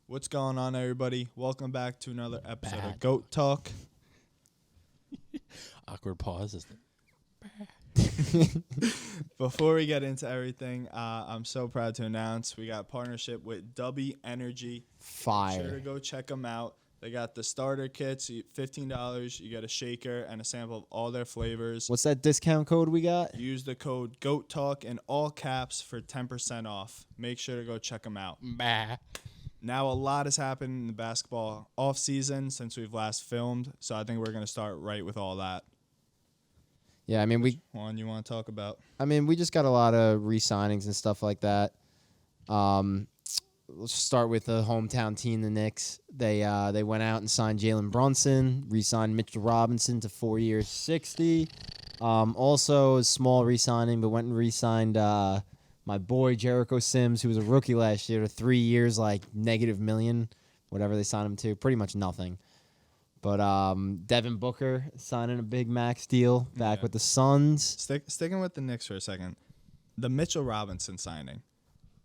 What's going on, everybody? Welcome back to another episode of Goat Talk. Awkward pause. Before we get into everything, I'm so proud to announce we got partnership with W Energy. Fire. Be sure to go check them out. They got the starter kits, $15. You get a shaker and a sample of all their flavors. What's that discount code we got? Use the code Goat Talk in all caps for 10% off. Make sure to go check them out. Bah. Now, a lot has happened in the basketball offseason since we've last filmed, so I think we're going to start right with all that. Yeah, I mean Which one you want to talk about? we just got a lot of re-signings and stuff like that. Let's start with the hometown team, the Knicks. They went out and signed Jalen Brunson, re-signed Mitchell Robinson to 4 years, $60. Also a small re-signing, but went and re-signed my boy Jericho Sims, who was a rookie last year, to 3 years, like -$1 million, whatever they signed him to, pretty much nothing. But Devin Booker signing a big max deal back with the Suns. Sticking with the Knicks for a second, the Mitchell Robinson signing,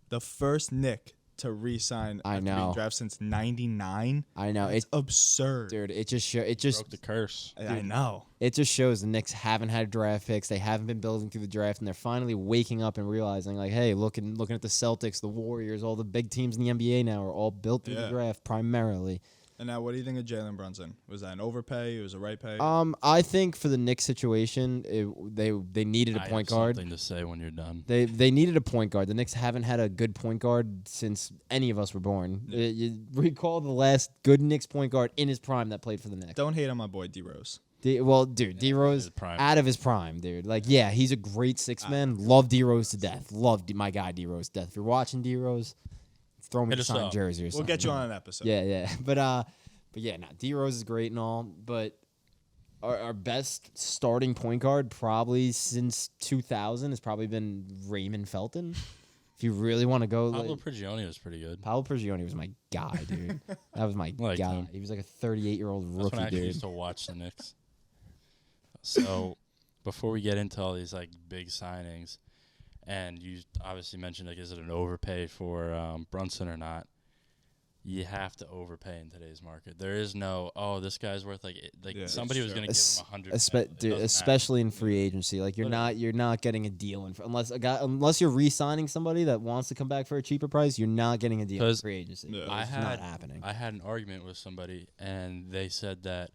the first Knick to re-sign after being drafted since '99. I know, it's absurd, dude. It just Broke the curse. I know. It just shows the Knicks haven't had draft picks. They haven't been building through the draft, and they're finally waking up and realizing, like, hey, looking at the Celtics, the Warriors, all the big teams in the NBA now are all built through the draft primarily. And now, what do you think of Jalen Brunson? Was that an overpay? It was a right pay? I think for the Knicks situation, they needed a point guard. Something to say when you're done. They needed a point guard. The Knicks haven't had a good point guard since any of us were born. Yeah. You recall the last good Knicks point guard in his prime that played for the Knicks. Don't hate on my boy D Rose. D Rose out of his prime, dude. Like, yeah, he's a great six man. Love D Rose to death. Love my guy D Rose to death. If you're watching D Rose, throw me a signed jersey or something. We'll get you on an episode. Yeah. But yeah, D Rose is great and all. But our best starting point guard probably since 2000 has probably been Raymond Felton. If you really want to go, Pablo Prigioni was pretty good. Pablo Prigioni was my guy, dude. That was my guy. Him. He was like a 38-year-old rookie, That's when I actually dude. used to watch the Knicks. So, before we get into all these like big signings, and you obviously mentioned, like, is it an overpay for Brunson or not? You have to overpay in today's market. There is no, this guy's worth somebody was going to give him $100. Especially in free agency, like you're not getting a deal unless you're re-signing somebody that wants to come back for a cheaper price. You're not getting a deal in free agency. Yeah. It's not happening. I had an argument with somebody, and they said that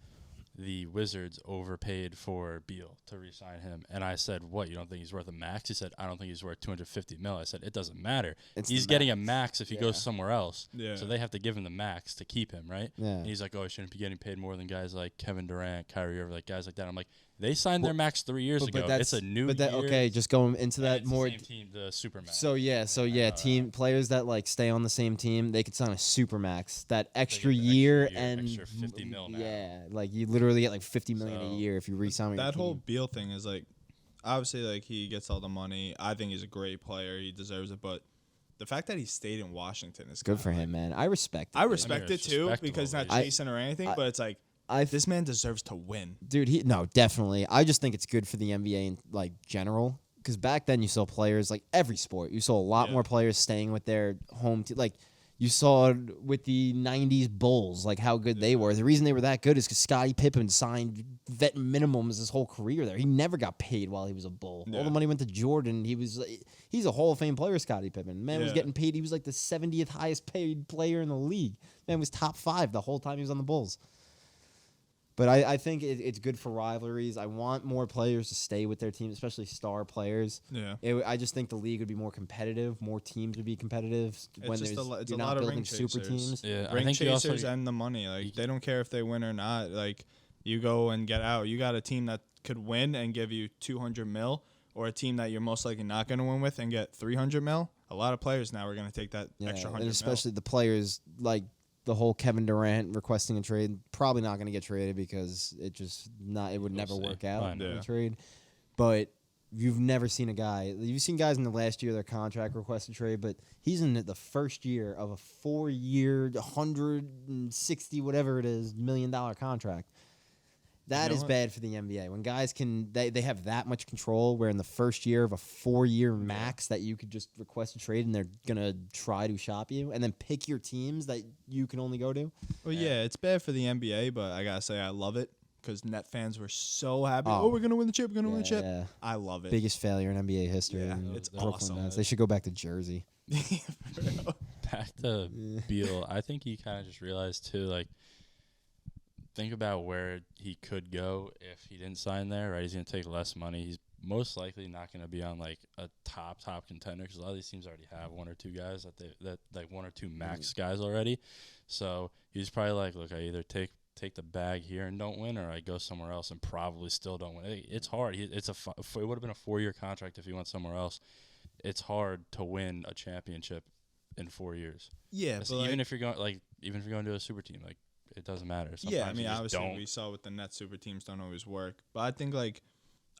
the Wizards overpaid for Beal to re-sign him. And I said, what, you don't think he's worth a max? He said, I don't think he's worth $250 million. I said, it doesn't matter. He's getting a max if he goes somewhere else. Yeah. So they have to give him the max to keep him, right? Yeah. And he's like, I shouldn't be getting paid more than guys like Kevin Durant, Kyrie Irving, like guys like that. I'm like, they signed their max 3 years ago. It's a new year. Okay, just going into that it's more. the same team, the Supermax. So team players that like stay on the same team, they could sign a supermax that extra year and extra $50 million now. Yeah, like you literally get like $50 million a year if you re-sign with your That team. whole Beal thing is like, obviously, like, he gets all the money. I think he's a great player. He deserves it. But the fact that he stayed in Washington is good for him, man. I respect it. I respect it too, respectable, because not dude. chasing or anything, but it's like, this man deserves to win. Dude, definitely. I just think it's good for the NBA in like general, because back then you saw players like every sport. You saw a lot more players staying with their home team. Like you saw with the '90s Bulls, like how good they were. The reason they were that good is because Scottie Pippen signed vet minimums his whole career there. He never got paid while he was a Bull. Yeah. All the money went to Jordan. He's a Hall of Fame player, Scottie Pippen. Man was getting paid. He was like the 70th highest paid player in the league. Man was top 5 the whole time he was on the Bulls. But I think it's good for rivalries. I want more players to stay with their team, especially star players. Yeah. I just think the league would be more competitive. More teams would be competitive when It's you're a not lot of building ring super chasers. teams. Yeah, I Ring think chasers and the money. Like, they don't care if they win or not. Like, you go and get out. You got a team that could win and give you $200 million, or a team that you're most likely not going to win with and get $300 million. A lot of players now are going to take that extra $100 and million. especially the players like the whole Kevin Durant requesting a trade, probably not going to get traded because it would never work out in a trade. But you've never seen you've seen guys in the last year of their contract request a trade, but he's in the first year of a 4-year, $160 whatever it is $1 million contract. That is bad for the NBA. When guys they have that much control where in the first year of a 4-year max that you could just request a trade and they're going to try to shop you and then pick your teams that you can only go to. Well, yeah, it's bad for the NBA, but I got to say I love it because Net fans were so happy. Oh. Oh, we're going to win the chip. We're going to win the chip. Yeah. I love it. Biggest failure in NBA history. Yeah, and it's Brooklyn awesome. Nets. They should go back to Jersey. Back to Beal, I think he kind of just realized too, like, think about where he could go if he didn't sign there, right? He's going to take less money. He's most likely not going to be on, like, a top contender because a lot of these teams already have one or two guys that like one or two max guys already. So he's probably like, look, I either take the bag here and don't win, or I go somewhere else and probably still don't win. It's hard. It would have been a 4-year contract if he went somewhere else. It's hard to win a championship in 4 years. Yeah, but even if you're going to a super team, like, it doesn't matter. Sometimes yeah, I mean, obviously we saw with the Nets super teams don't always work. But I think, like,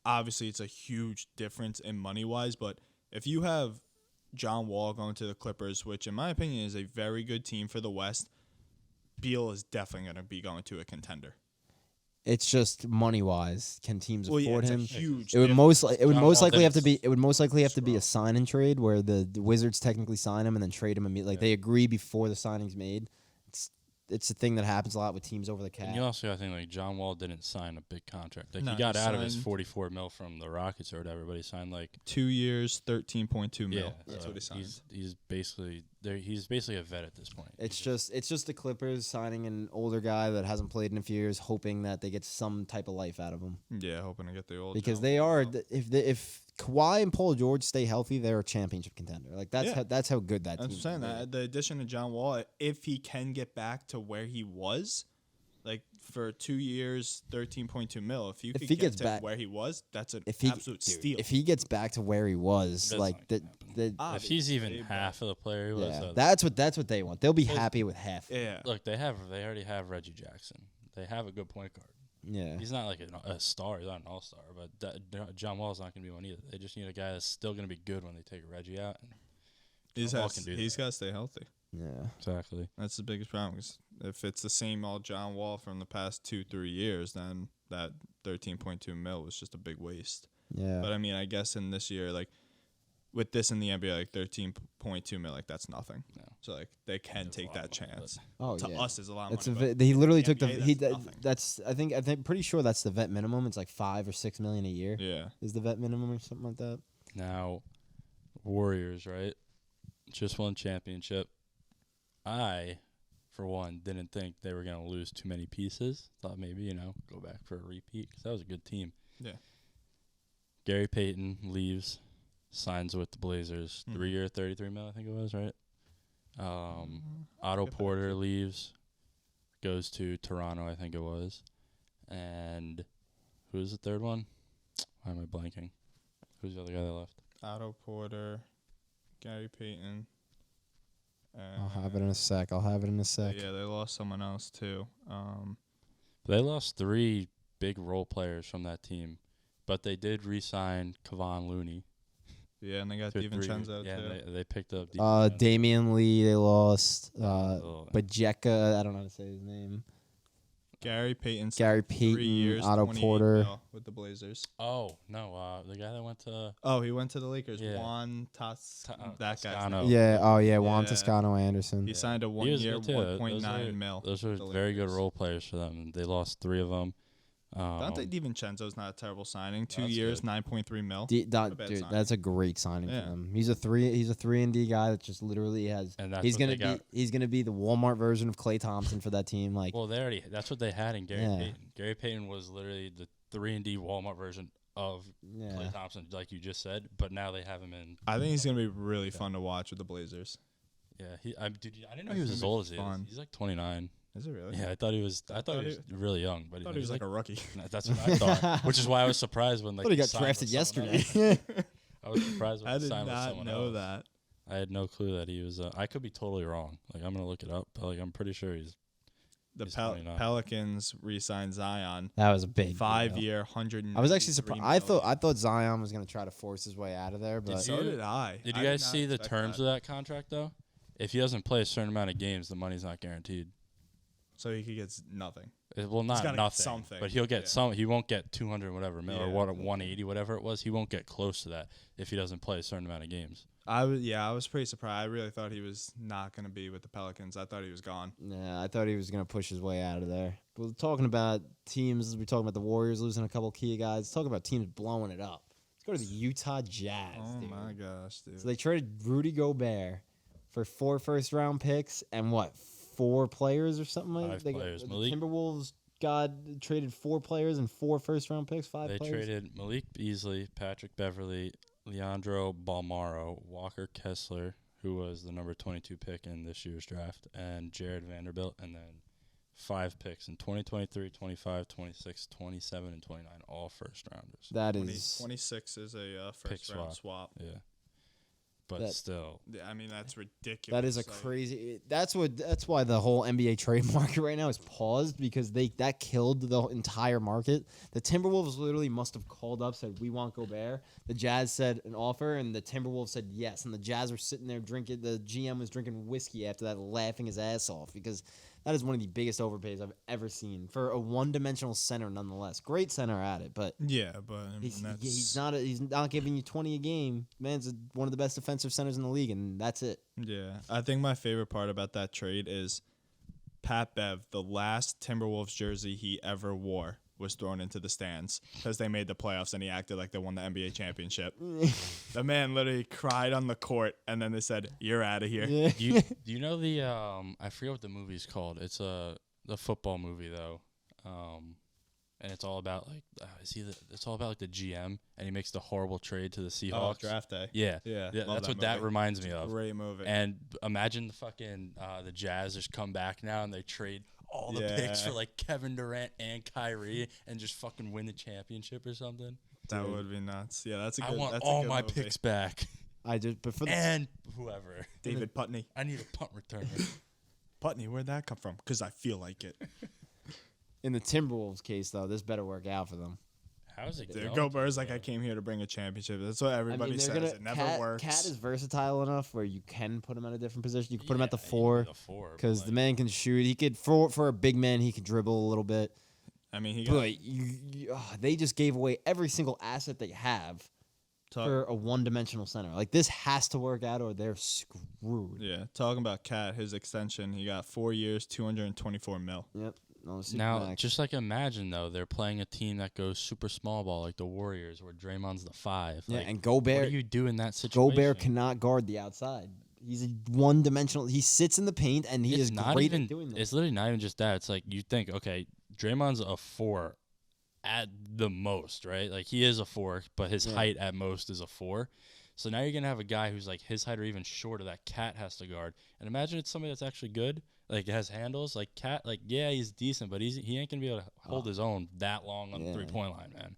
obviously it's a huge difference in money-wise. But if you have John Wall going to the Clippers, which in my opinion is a very good team for the West, Beal is definitely going to be going to a contender. It's just money-wise. Can teams afford it's him? a huge It would most likely have to be. didn't It would most likely have to be a sign and trade where the Wizards technically sign him and then trade him immediately. Like they agree before the signing's made. It's a thing that happens a lot with teams over the cap. And you also got to think, like, John Wall didn't sign a big contract. Like, No, he got he out of his signed- $44 million from the Rockets or whatever, but he signed, like, 2 years, 13.2 mil. yeah, That's so what he signed. He's basically there. He's basically a vet at this point. It's just the Clippers signing an older guy that hasn't played in a few years, hoping that they get some type of life out of him. Yeah, hoping to get the old. Because John they Wall are out. if Kawhi and Paul George stay healthy, they're a championship contender. Like Yeah. that's how good that That's team what I'm saying. is. That the addition of John Wall, if he can get back to where he was, like for 2 years, 13.2 mil. If If could he get gets to back- where he was, that's an If he absolute steal. if he gets back to where he was, That's like not the, gonna happen. the Ah, If he's even Obviously, half of the player he was, yeah, though, that's what they want. They'll be happy with half. Yeah. look, they already have Reggie Jackson. They have a good point guard. Yeah. He's not like a star. He's not an all-star, but John Wall's not going to be one either. They just need a guy that's still going to be good when they take Reggie out. And He's John Wall can do got that. to stay healthy. Yeah. Exactly. That's the biggest problem. 'Cause if it's the same old John Wall from the past 2-3 years, then that 13.2 mil was just a big waste. Yeah. But I mean, I guess in this year, like with this in the NBA, like 13.2 mil, like that's nothing. No. So like they can That's a take lot that of money, chance. Oh To yeah. us, is a lot of It's money. he literally the took the NBA, that's nothing. that's I think pretty sure that's the vet minimum. It's like $5 or $6 million a year. Yeah. Is the vet minimum or something like that? Now, Warriors, right? Just won championship. I, for one, didn't think they were going to lose too many pieces. Thought maybe, go back for a repeat because that was a good team. Yeah. Gary Payton leaves, signs with the Blazers. Mhm. 3-year, $33 million, I think it was, right? I'll Otto get back Porter to it. leaves, goes to Toronto, I think it was. And who was the third one? Why am I blanking? Who's the other guy that left? Otto Porter, Gary Payton. I'll have it in a sec. Yeah, they lost someone else too. They lost 3 big role players from that team, but they did re-sign Kevon Looney. Yeah, and they got to 3 years. DiVincenzo Yeah, too. they picked up DiVincenzo. Damian Lee, they lost. Little- Bajeka, I don't know how to say his name. Gary Payton. Gary 3 Payton, years, Otto 28 Porter. mil with the Blazers. Oh, no, the guy that went to Oh, he went to the Lakers. Yeah. Juan that guy's Toscano. name. Yeah. Oh yeah. Juan Yeah. Toscano Anderson. He signed a He 1 was year, good, too. 1.9 mil. Those were with the very good Lakers. role players for them. They lost 3 of them. Dante DiVincenzo's not a terrible signing. 2 That's years, good. 9.3 mil. Dude, bad signing. that's a great signing Yeah. for them. He's a 3 and D guy that just literally has. And that's He's what gonna they got. be. He's gonna be the Walmart version of Klay Thompson for that team. Like, Well, that's what they had in Gary Yeah. Payton. Gary Payton was literally the 3-and-D Walmart version of yeah. Klay Thompson, like you just said, but now they have him in. I think he's gonna be really fun to watch with the Blazers. Yeah, I didn't know That's he was gonna as be old as he fun. is. He's like 29. Is it really? Yeah, I thought he was really young, but I thought he was like a rookie. That's what I thought. Which is why I was surprised when I like thought he he got signed drafted with someone yesterday. else. I was surprised when I he did signed with not someone know else. that. I had no clue that he was. I could be totally wrong. Like I'm gonna look it up, but like I'm pretty sure he's. The He's 29. Pelicans re-signed Zion. That was a big deal. 5-year, 100. I was actually surprised. I thought Zion was gonna try to force his way out of there, but So did I. Did I you guys not see the expect terms that. of that contract though? If he doesn't play a certain amount of games, the money's not guaranteed. So he could get nothing. Well, not gotta get nothing, something. but he'll get some. He won't get 200 whatever mil or Yeah. what 180 whatever it was. He won't get close to that if he doesn't play a certain amount of games. I was pretty surprised. I really thought he was not going to be with the Pelicans. I thought he was gone. Yeah, I thought he was going to push his way out of there. But we're talking about teams. We're talking about the Warriors losing a couple key guys. Let's talk about teams blowing it up. Let's go to the Utah Jazz. Oh, dude. my gosh, dude. So they traded Rudy Gobert for 4 first-round picks and 4 players or something like that? 5 players. The Malik. Timberwolves traded 4 players and 4 first-round picks, 5 They players? traded Malik Beasley, Patrick Beverly, Leandro Balmaro, Walker Kessler, who was the number 22 pick in this year's draft, and Jared Vanderbilt, and then 5 picks in 2023, 25, 26, 27, and 29, all first-rounders. That is 26 is a Pick first-round swap. Yeah. But That- still. Yeah, I mean, that's ridiculous. that is a Like, crazy. That's why the whole NBA trade market right now is paused because that killed the entire market. The Timberwolves literally must have called up, said we want Gobert. The Jazz said an offer, and the Timberwolves said yes. And the Jazz were sitting there drinking. The GM was drinking whiskey after that, laughing his ass off because that is one of the biggest overpays I've ever seen for a one-dimensional center. Nonetheless, great center at it, but Yeah, but I mean, he's not giving you 20 a game. Man's one of the best defensive centers in the league, and that's it. Yeah, I think my favorite part about that trade is Pat Bev, the last Timberwolves jersey he ever wore, was thrown into the stands because they made the playoffs and he acted like they won the NBA championship. The man literally cried on the court, and then they said, "You're out of here." Yeah. Do you know the I forget what the movie's called. It's the football movie though, and it's all about like it's all about like the GM and he makes the horrible trade to the Seahawks. Draft day. Yeah, Yeah, yeah. love That's what that that movie. reminds me of. Great movie. And imagine the fucking the Jazz just come back now and they trade all the picks Yeah. for like Kevin Durant and Kyrie and just fucking win the championship or something. That would be nuts. Yeah, that's a I good. want that's a all good my movie. picks back But for the and whoever. David Putney. I need a punt returner. Putney, where'd that come from? Because I feel like it. in the Timberwolves case, though, this better work out for them. How's it Dude, going? Gobert's like, I came here to bring a championship. That's what everybody they're says. gonna- It never works. Cat is versatile enough where you can put him at a different position. You can put him at the Yeah, he can 4 be the 4, because but, the man can shoot. He could for a big man, he could dribble a little bit. I mean, he got But they just gave away every single asset they have for a one-dimensional center. Like this has to work out, or they're screwed. Yeah, talking about Cat, his extension, he got 4 years, 224 mil. Yep. No, now, Supermax. just like imagine though, they're playing a team that goes super small ball like the Warriors, where Draymond's the 5. yeah, Like, and what Gobert. do you do in that situation? Gobert cannot guard the outside. He's a one-dimensional. He sits in the paint, and he It's is not great even. at doing that. It's literally not even just that. It's like you think, okay, Draymond's a 4 at the most, right? Like he is a 4, but his height at most is a 4. So now you're gonna have a guy who's like his height or even shorter that Cat has to guard. And imagine it's somebody that's actually good, like has handles. Like Cat, like yeah, he's decent, but he ain't gonna be able to hold his own that long on the 3-point line, man.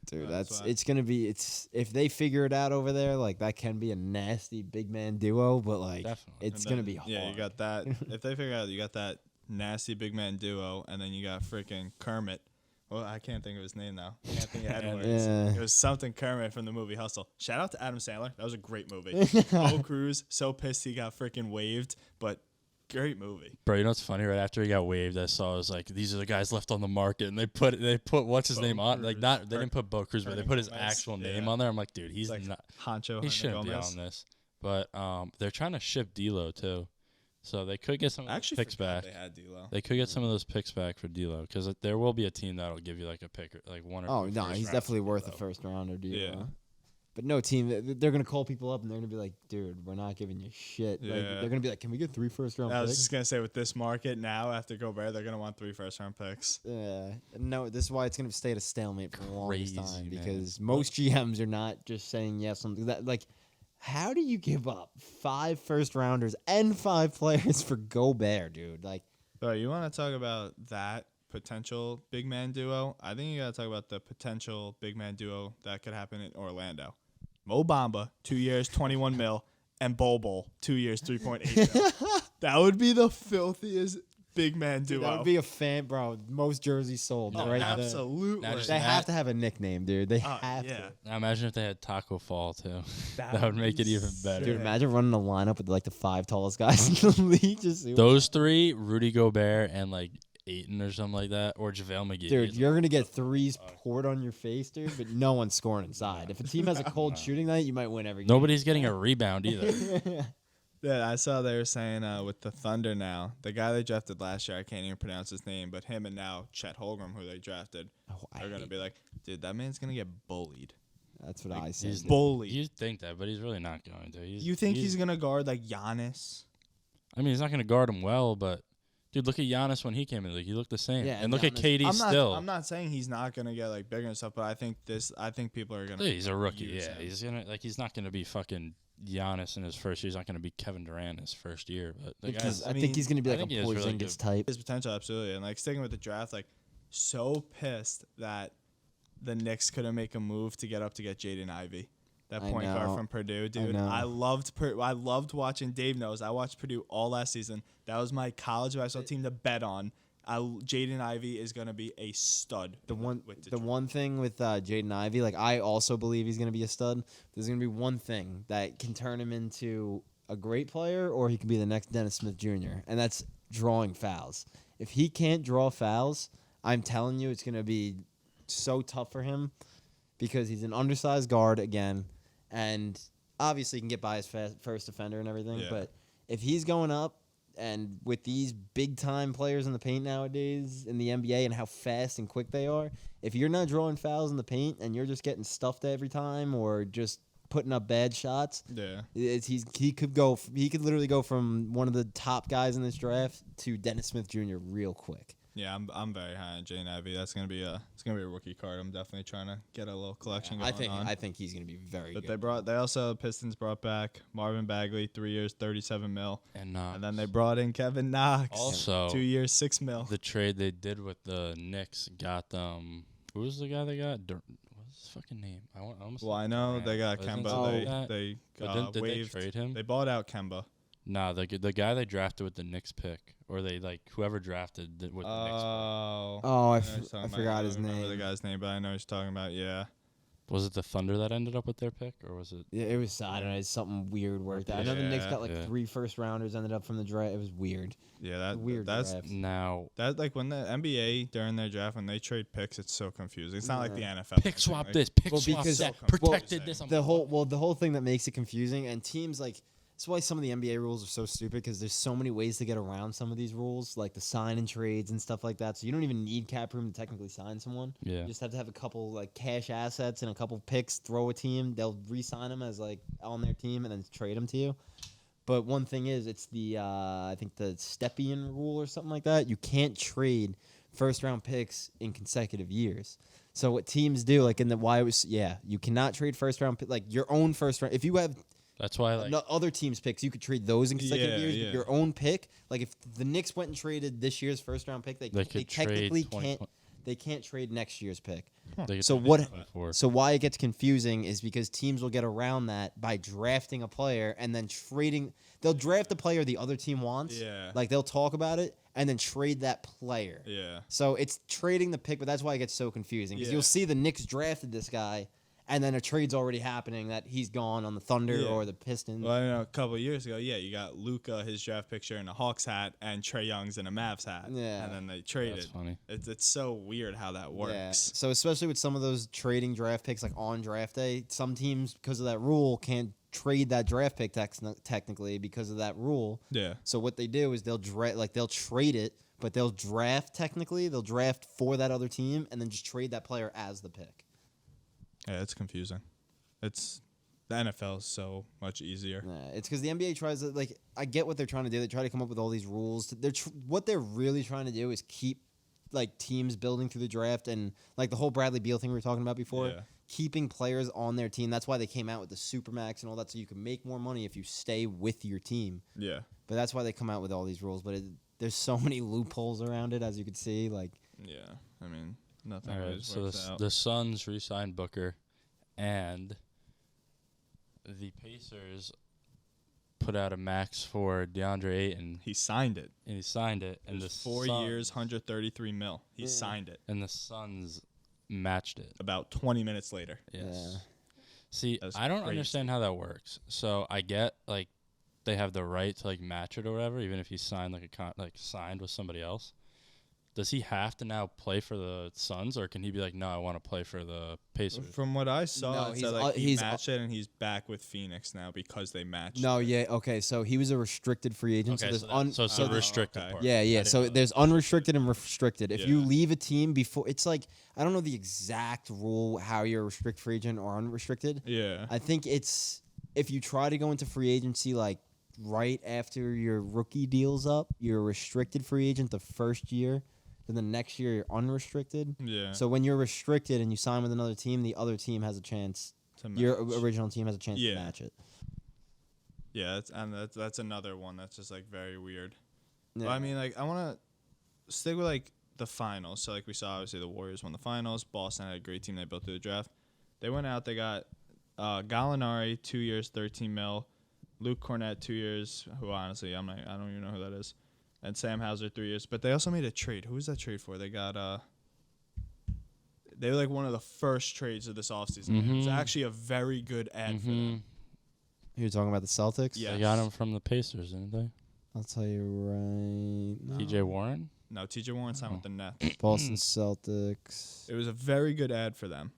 Dude, That's why- it's gonna be if they figure it out over there, like that can be a nasty big man duo, but like Definitely. it's And gonna then, be hard. Yeah, you got that. If they figure out you got that nasty big man duo, and then you got freaking Kermit. Well, I can't think of his name now. Anthony Edwards. Yeah. It was something Kermit from the movie Hustle. Shout out to Adam Sandler. That was a great movie. Bo Cruz, so pissed he got freaking waived, but great movie. Bro, you know what's funny? Right after he got waived, I saw it was like these are the guys left on the market, and they put what's his Bo name on? Like Cruz. not they didn't put Bo Cruz, but they Hernan put his Gomez. actual name Yeah. on there. I'm like, dude, he's Like not. Honcho He Hernan shouldn't be Gomez. on this. But they're trying to ship D'Lo too, so they could get some of I those actually picks forgot back. they had D'Lo. They could get some of those picks back for D'Lo because there will be a team that'll give you like a pick, like one or Oh two no, first he's rounds definitely for worth a D'Lo. first rounder, dude. Yeah. But no team, they're gonna call people up and they're gonna be like, dude, we're not giving you shit. Like, Yeah. they're gonna be like, can we get 3 first round I was picks? just gonna say with this market now after Gobert, they're gonna want 3 first-round picks. Yeah, no, this is why it's gonna stay at a stalemate for the longest Crazy, time man. because most GMs are not just saying yes on that. Like, how do you give up 5 first rounders and 5 players for Gobert, dude? Like, So you want to talk about that potential big man duo? I think you got to talk about the potential big man duo that could happen in Orlando. Mo Bamba, 2 years, 21 mil, and Bol Bol, 2 years, 3.8 mil. That would be the filthiest big man Dude, duo. that would be a fan, bro. Most jerseys sold No, right there. absolutely. Now just They have That- to have a nickname, dude. They have yeah. to. Now imagine if they had Taco Fall too. That That would would make be it even better. Dude, sick. imagine running a lineup with like the 5 tallest guys in the league. Just Those three, Rudy Gobert and like Ayton or something like that, or JaVale McGee. Dude, you're gonna get threes poured on your face, dude, but no one's scoring inside. If a team has a cold shooting night, you might win every game. Nobody's getting a rebound either. Yeah, I saw they were saying with the Thunder now, the guy they drafted last year, I can't even pronounce his name, but him and now Chet Holmgren, who they drafted, are going to be like, dude, that man's going to get bullied. That's what I said. He's Bullied. You think that, but he's really not going to. You think he's going to guard like Giannis? I mean, he's not going to guard him well, but dude, look at Giannis when he came in the league. He looked the same. Yeah, and and look at Giannis- KD still. I'm not saying he's not going to get like bigger and stuff, but I think people are going to. Dude, he's a rookie. use Yeah, him. he's not gonna be fucking Giannis in his first year. He's not gonna be Kevin Durant in his first year. But the Because guy's, I think he's gonna be I like a think he is really Porzingis good. type. His potential, absolutely. And like sticking with the draft, like so pissed that the Knicks couldn't make a move to get up to get Jaden Ivey, that I point guard know. from Purdue, dude. know. I loved watching. Dave knows I watched Purdue all last season. That was my college basketball team to bet on. Jaden Ivey is gonna be a stud. The one Detroit. thing with Jaden Ivey, like I also believe he's gonna be a stud. There's gonna be one thing that can turn him into a great player, or he can be the next Dennis Smith Jr. And that's drawing fouls. If he can't draw fouls, I'm telling you, it's gonna be so tough for him because he's an undersized guard again, and obviously he can get by his first defender and everything. Yeah. But if he's going up, and with these big-time players in the paint nowadays in the NBA and how fast and quick they are, if you're not drawing fouls in the paint and you're just getting stuffed every time or just putting up bad shots, Yeah. he could literally go from one of the top guys in this draft to Dennis Smith Jr. real quick. Yeah, I'm very high on Jaden Ivey. That's gonna be a rookie card. I'm definitely trying to get a little collection going on. I think he's gonna be very But good. they also Pistons brought back Marvin Bagley, 3 years, 37 mil, And then they brought in Kevin Knox, Also, 2 years, 6 mil. the trade they did with the Knicks got who was the guy they got? What's his fucking name? I almost. Well, said I know Durant. they got Wasn't Kemba. something like that? They But did they waived. trade him? They bought out Kemba. Nah, the guy they drafted with the Knicks pick, or they whoever drafted with the Knicks pick. Oh, Oh, I know what you're talking about. forgot I his don't remember name. the guy's name, but I know what you're talking about. Yeah. Was it the Thunder that ended up with their pick, or was it? Yeah, it was, I don't know, it's something weird worked out. I know the Knicks got like Yeah. 3 first-rounders ended up from the draft. It was weird. Yeah, Weird that's draft. Now that like when the NBA during their draft when they trade picks, it's so confusing. It's not like the Yeah. NFL. pick swap like, this, pick Well, swap because- that, So protected confusing. this. I'm The whole thing that makes it confusing, and teams like, that's why some of the NBA rules are so stupid, because there's so many ways to get around some of these rules, like the sign and trades and stuff like that. So you don't even need cap room to technically sign someone. Yeah. You just have to have a couple like cash assets and a couple picks. Throw a team, they'll re-sign them as like on their team and then trade them to you. But one thing is, it's the I think the Stepien rule or something like that. You can't trade first-round picks in consecutive years. So what teams do, like in the you cannot trade first-round like your own first-round. If you have That's why like other teams' picks, you could trade those in consecutive Yeah, years. yeah. But your own pick, like if the Knicks went and traded this year's first-round pick, they could technically trade 20 can't. They can't trade next year's pick. they could So trade what- 24. So why it gets confusing is because teams will get around that by drafting a player and then trading. They'll draft the player the other team wants. Yeah. Like they'll talk about it and then trade that player. Yeah. So it's trading the pick, but that's why it gets so confusing. Because Yeah. you'll see the Knicks drafted this guy, and then a trade's already happening that he's gone on the Thunder Yeah. or the Pistons. Well, I know a couple of years ago, you got Luka, his draft picture in a Hawks hat, and Trae Young's in a Mavs hat. Yeah. And then they traded. That's funny. It's so weird how that works. Yeah. So especially with some of those trading draft picks, like on draft day, some teams because of that rule can't trade that draft pick technically because of that rule. Yeah. So what they do is they'll trade it, but they'll draft technically. They'll draft for that other team and then just trade that player as the pick. Yeah, it's confusing. It's the NFL is so much easier. Yeah, it's because the NBA tries to I get what they're trying to do. They try to come up with all these rules. What they're really trying to do is keep teams building through the draft and the whole Bradley Beal thing we were talking about before. Yeah. Keeping players on their team. That's why they came out with the Supermax and all that, so you can make more money if you stay with your team. Yeah. But that's why they come out with all these rules. But there's so many loopholes around it, as you can see. Yeah. I mean, nothing All right, always so works out. the Suns re-signed Booker, and the Pacers put out a max for DeAndre Ayton, He signed it. and he signed it. It And the was 4 years, 133 mil. He signed it And the Suns matched it. about 20 minutes later. Yes. Yeah. See, That's I don't crazy. understand how that works. So I get like they have the right to like match it or whatever, even if he signed like signed with somebody else. Does he have to now play for the Suns, or can he be like, no, I want to play for the Pacers? From what I saw, No, it said, he he's matched it, and he's back with Phoenix now because they matched. No, it. yeah, okay. So he was a restricted free agent. Okay, so there's so it's the oh, restricted okay. part. Yeah, I yeah. didn't So know there's unrestricted and restricted. If you Yeah. leave a team before, it's like I don't know the exact rule how you're a restricted free agent or unrestricted. Yeah. I think it's if you try to go into free agency like right after your rookie deal's up, you're a restricted free agent the first year. Then the next year you're unrestricted. Yeah. So when you're restricted and you sign with another team, the other team has a chance. To Your match. original team has a chance Yeah. to match it. Yeah, that's another one that's just like very weird. Yeah. But I mean, like I want to stick with like the finals. So like we saw, obviously the Warriors won the finals. Boston had a great team they built through the draft. They went out. They got Gallinari 2 years, 13 mil. Luke Cornett 2 years. Who honestly I don't even know who that is. And Sam Hauser 3 years. But they also made a trade. Who was that trade for? They got they were like one of the first trades of this offseason. It was actually a very good ad for them. You're talking about the Celtics? Yeah. They got him from the Pacers, didn't they? I'll tell you right now. TJ Warren? No, TJ Warren signed with the Nets. Boston Celtics. It was a very good ad for them.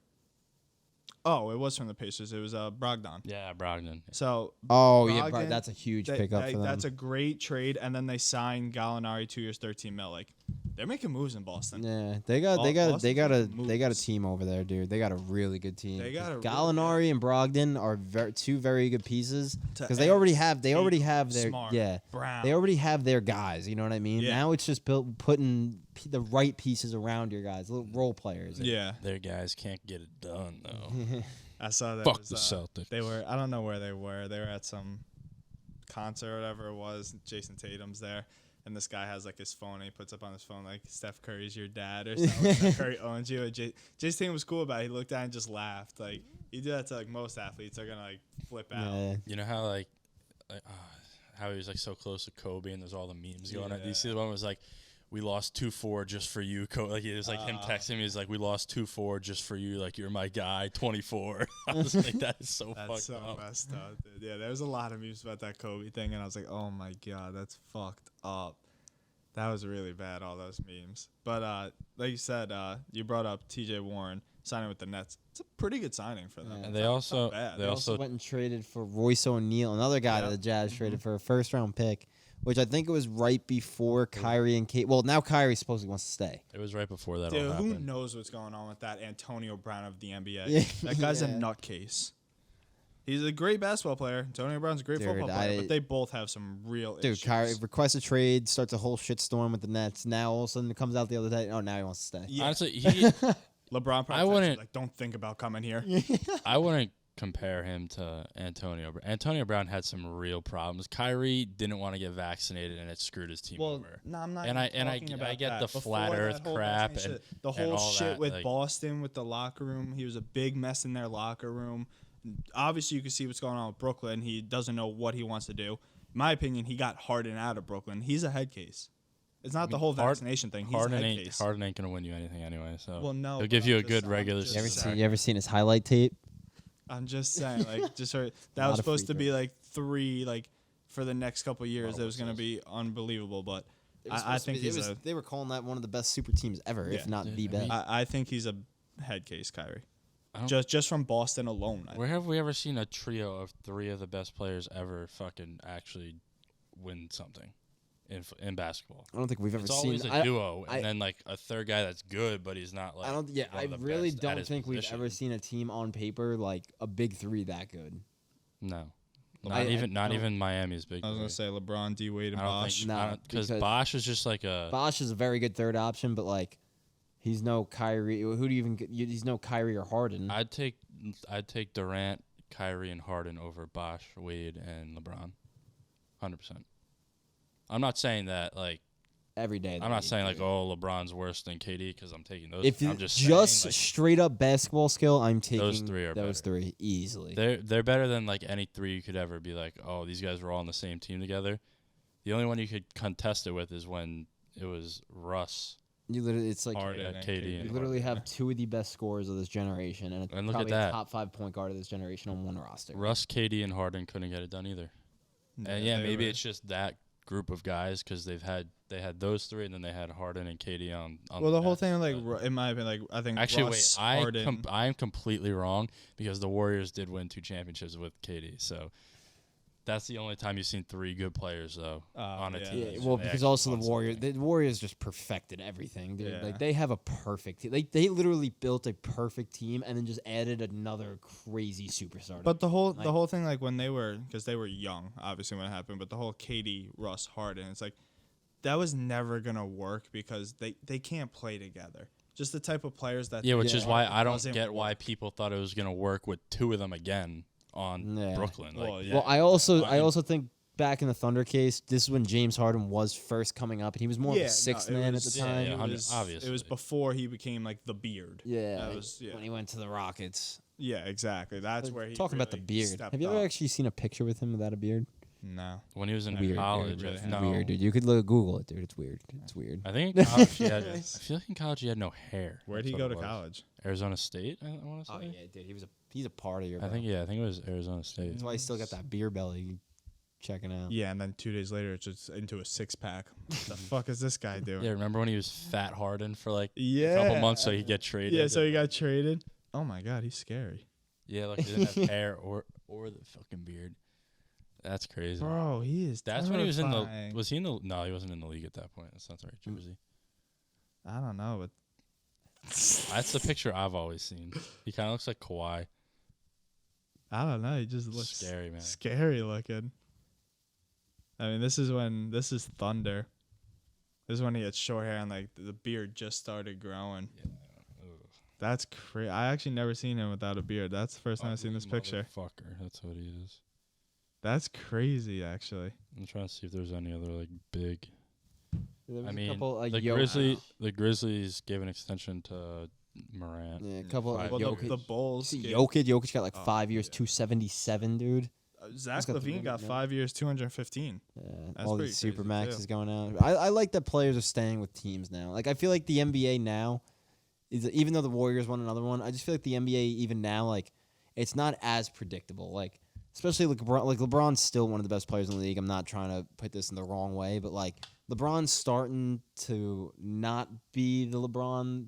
Oh, it was from the Pacers. It was Brogdon. Yeah, Brogdon. So Oh, yeah, Brogdon, that's a huge pickup for them. That's a great trade. And then they signed Gallinari 2 years, 13 mil. Like they're making moves in Boston. Yeah, they got a moves. team over there, dude. They got a really good team. They got a really Gallinari and Brogdon are two very good pieces To because they add already have their Smart, Brown. they already have their guys. You know what I mean? Yeah. Now it's just putting the right pieces around your guys, little role players. Yeah, Their guys can't get it done, though. I saw that. Fuck the Celtics. They were. I don't know where they were. They were at some concert or whatever it was. Jason Tatum's there. And this guy has like his phone, and he puts up on his phone like Steph Curry's your dad or something. Steph Curry owns you. And Jason Tatum was cool about it. He looked at it and just laughed. Like he did that to like most athletes. They're gonna like flip out. Yeah. You know how how he was like so close to Kobe, and there's all the memes going on. Do you see the one where it was like, we lost 2-4 just for you, Kobe? Like it was like him texting me. He's like, we lost 2-4 just for you. Like you're my guy, 24. I was like, that is so That's fucked so up. messed up, dude. Yeah, there was a lot of memes about that Kobe thing, and I was like, oh my god, that's fucked up. That was really bad, all those memes. But like you said, you brought up TJ Warren signing with the Nets. It's a pretty good signing for them. Yeah. And they also bad. they They also went and traded for Royce O'Neal, another guy that the Jazz traded for a first-round pick, which I think it was right before Kyrie and Kate. Well, now Kyrie supposedly wants to stay. it was right before that Dude, all who happened. knows what's going on with that Antonio Brown of the NBA? Yeah. That guy's a Yeah. nutcase. He's a great basketball player. Antonio Brown's a great Dude, football player, but they both have some real Dude, issues. Kyrie requests a trade, starts a whole shitstorm with the Nets. Now all of a sudden it comes out the other day. Oh, now he wants to stay. Yeah. Honestly, he LeBron probably I wouldn't- like, don't think about coming here. I wouldn't compare him to Antonio. Antonio Brown had some real problems. Kyrie didn't want to get vaccinated, and it screwed his team over. no, I'm not. And even I talking about get that. the Before flat that Earth whole crap vaccination and shit, the and whole all shit that, with like- Boston with the locker room. He was a big mess in their locker room. Obviously, you can see what's going on with Brooklyn. He doesn't know what he wants to do. In my opinion, he got Harden out of Brooklyn. He's a head case. It's not the whole vaccination thing. He's a head case. Harden ain't gonna win you anything anyway. So Well, no, he'll but give you I'm a good just- regular I'm just season. saying. You ever seen his highlight tape? I'm just saying, like, just heard, that Lot was of supposed free to be like 3, like, for the next couple of years. It was going to be unbelievable, but I think they were calling that one of the best super teams ever, if Yeah. not the I best. mean- I think he's a head case, Kyrie. I don't- Just from Boston alone. Where have we ever seen a trio of 3 of the best players ever fucking actually win something in basketball? I don't think we've ever It's seen always a I- duo, I- and then like a third guy that's good, but he's not like. I don't. Yeah, one I of the really best at don't his think we've position. ever seen a team on paper like a big three that good. No, I not don't- even Miami's big. I was going to three. say LeBron, D Wade, and I don't Bosh. think Nah, because because- Bosh is just like a. Bosh is a very good third option, but like, he's no Kyrie. Who do you even? He's no Kyrie or Harden. I'd take Durant, Kyrie, and Harden over Bosh, Wade, and LeBron. 100%. I'm not saying that like every day. I'm not saying like, oh, LeBron's worse than KD because I'm taking those. If I'm it's just just saying, like, straight up basketball skill, I'm taking those three are those better. three easily. They're better than like any three you could ever be like, oh, these guys were all on the same team together. The only one you could contest it with is when it was Russ, You literally, it's like Harden and and KD. KD. And you literally Harden. have two of the best scorers of this generation, and, And look at probably that. a top 5 point guard of this generation on one roster. Russ, KD, and Harden couldn't get it done either. And yeah, they maybe were- it's just that group of guys because they had those three, and then they had Harden and KD on. Well, the whole Nets, thing, like but- in my opinion, like I think Actually, Russ, wait. Harden. I am completely wrong because the Warriors did win 2 championships with KD. So that's the only time you've seen 3 good players though on a yeah. team. Yeah, that's- well, they because actually also won the something. Warriors just perfected everything, dude. Yeah. Like they have a perfect team. They literally built a perfect team and then just added another crazy superstar. to But the whole Like- thing, like when they were, because they were young, obviously when it happened. But the whole KD, Russ, Harden, it's like that was never gonna work because they can't play together. Just the type of players that Yeah, which is Yeah. why I don't doesn't get why work. people thought it was gonna work with 2 of them again on Yeah. Brooklyn. Like, Well, yeah. Well, I also I mean- also think back in the Thunder case, this is when James Harden was first coming up, and he was more of a sixth man at the yeah, time. yeah, It 100 was, obviously. it was before he became like the Beard. Yeah, That like, was- yeah. when he went to the Rockets. Yeah, exactly. That's where he Talking about the really beard. stepped Have you ever up. actually seen a picture with him without a beard? No. when he was in Weird, college, dude, really no. Weird, dude. You could look Google it, dude. It's weird. It's weird. I think in college he had. I feel like in college he had no hair. Where'd That's he what go it to was. college? Arizona State. I want to say. Oh yeah, dude. He's a partier. I Bro. think it was Arizona State. That's why he still got that beer belly. Checking out. Yeah, and then 2 days later, it's just into a 6-pack. What the fuck is this guy doing? Yeah, remember when he was fat Harden for like Yeah. a couple months so he get traded? Yeah, so he got traded. Oh my god, he's scary. Yeah, like he didn't have hair or the fucking beard. That's crazy. Bro, he is That's when he was in the. terrifying. Was he in the? No, he wasn't in the league at that point. That's not the right jersey. I don't know, but That's the picture I've always seen. He kind of looks like Kawhi. I don't know. He just looks Scary, man. Scary looking. I mean, this is Thunder. This is when he had short hair and like the beard just started growing. Yeah. That's crazy. I actually never seen him without a beard. That's the first time I've seen this picture. Fucker, that's what he is. That's crazy, actually. I'm trying to see if there's any other like big. There was I a mean, couple, like, the Grizzlies gave an extension to Morant. Yeah, a couple. Five Like, Well, Jokic. the Bulls. See, gave- Jokic got like Oh, 5 years, yeah. 277, dude. Zach got the LaVine ring got now. 5 years, 215. Yeah, That's all pretty these super crazy, maxes too. going out. I like that players are staying with teams now. Like I feel like the NBA now is, even though the Warriors won another one, I just feel like the NBA even now, like, it's not as predictable. Like, especially like LeBron's still one of the best players in the league. I'm not trying to put this in the wrong way, but like LeBron's starting to not be the LeBron.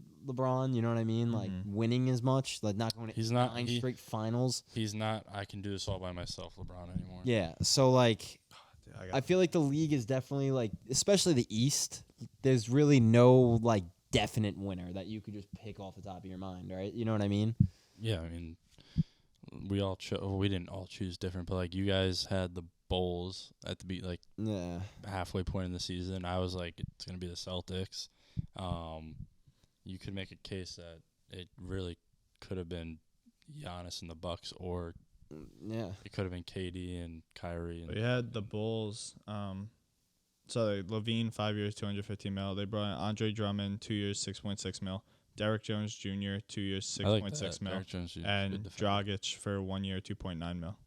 You know what I mean? Like winning as much, like not going to He's not- 9 he- straight finals. He's not. I can do this all by myself, LeBron anymore. Yeah, so like Dude, I feel like the league is definitely like, especially the East, there's really no like definite winner that you could just pick off the top of your mind, right? You know what I mean? Yeah, I mean, we didn't all choose different, but like you guys had the Bulls at the like Yeah. halfway point in the season. I was like, it's gonna be the Celtics. You could make a case that it really could have been Giannis and the Bucks, or Yeah. it could have been KD and Kyrie. And We had the Bulls. So Levine 5 years, 215 mil. They brought in Andre Drummond 2 years, 6.6 mil. Derrick Jones Jr. 2 years, I like 6.6 that. mil. Derrick Jones is a And good defender. Dragic for 1 year, 2.9 mil.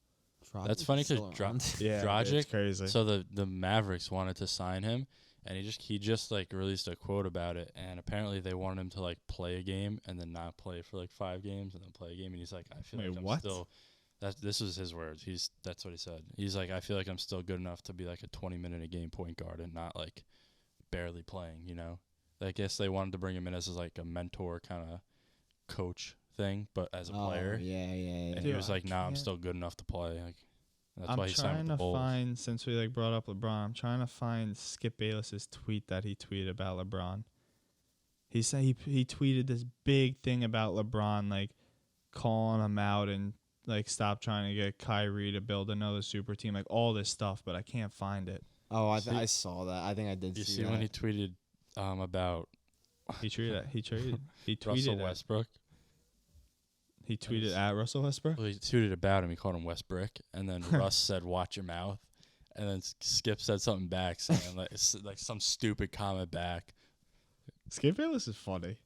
That's funny because Still around. Yeah, Dragic. it's crazy. So the Mavericks wanted to sign him, and he just like released a quote about it, and apparently they wanted him to like play a game and then not play for like 5 games and then play a game, and he's like, I feel Wait, like I'm what? still. This was his words. That's what he said. He's like, I feel like I'm still good enough to be like a 20-minute a game point guard and not like barely playing. You know, I guess they wanted to bring him in as like a mentor kind of coach thing, but as a player. Yeah. And he Dude, was I like, "Nah, I'm can't- still good enough to play." Like, that's I'm why he signed trying with to the Bulls. find, since we like brought up LeBron, I'm trying to find Skip Bayless's tweet that he tweeted about LeBron. He said he tweeted this big thing about LeBron, like calling him out and like stop trying to get Kyrie to build another super team, like all this stuff, but I can't find it. Oh, See- I saw that. I think I did You see see that. when he tweeted about He tweeted Russell at- Westbrook? He tweeted at Russell Westbrook. Well, he tweeted about him. He called him Westbrook, and then Russ said, "Watch your mouth." And then Skip said something back saying like some stupid comment back. Skip Bayless is funny.